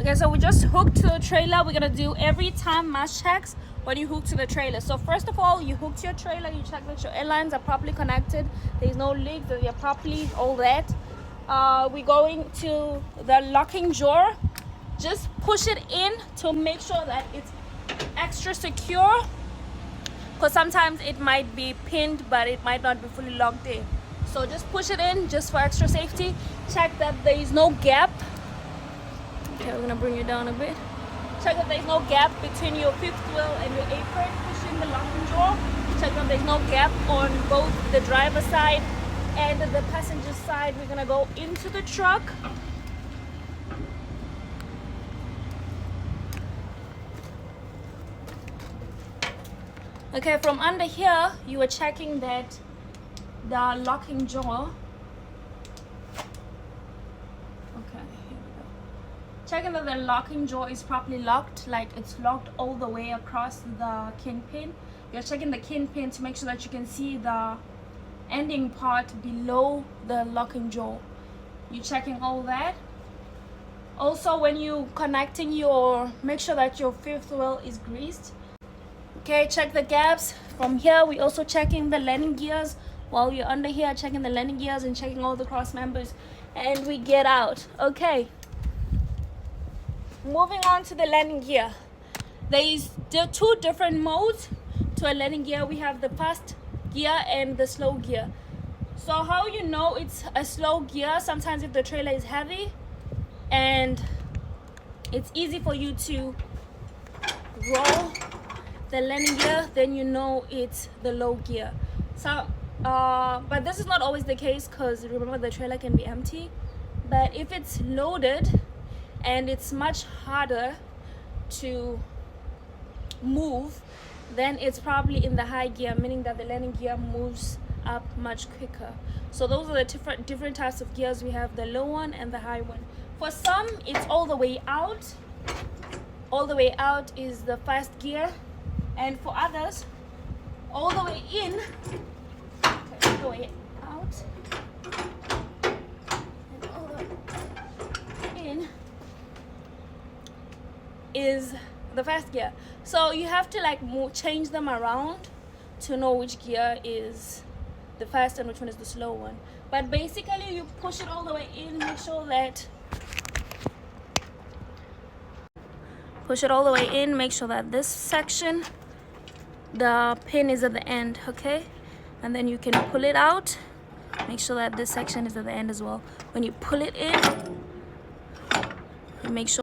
Okay, so we just hooked to the trailer. We're gonna do every time mass checks when you hook to the trailer. So first of all, you hook to your trailer, you check that your airlines are properly connected, there's no leaks, that they're properly, all that. We're going to the locking jaw. Just push it in to make sure that it's extra secure, because sometimes it might be pinned but it might not be fully locked in. So just push it in just for extra safety. Check that there is no gap. Okay, we're gonna bring you down a bit. Check that there's no gap between your fifth wheel and your apron. Push in the locking jaw. Check that there's no gap on both the driver's side and the passenger side. We're gonna go into the truck. Okay, from under here, you are checking that the locking jaw. Okay, here we go. Checking that the locking jaw is properly locked, like it's locked all the way across the kingpin. You're checking the kingpin to make sure that you can see the ending part below the locking jaw. You're checking all that. Also, when you connecting make sure that your fifth wheel is greased. Okay, check the gaps. From here, we also checking the landing gears. While you're under here, checking the landing gears and checking all the cross members, and we get out. Okay, moving on to the landing gear. There are two different modes to a landing gear. We have the fast gear and the slow gear. So how you know it's a slow gear? Sometimes if the trailer is heavy and it's easy for you to roll the landing gear, then you know it's the low gear. So but this is not always the case, because remember the trailer can be empty. But if it's loaded and it's much harder to move, then it's probably in the high gear, meaning that the landing gear moves up much quicker. So those are the different types of gears. We have the low one and the high one. For some, it's all the way out. All the way out is the fast gear, and for others, all the way in. All the way out and all the way in is the fast gear. So you have to like change them around to know which gear is the fast and which one is the slow one. But basically, you push it all the way in, make sure that this section, the pin is at the end. Okay, and then you can pull it out. Make sure that this section is at the end as well. When you pull it in, you make sure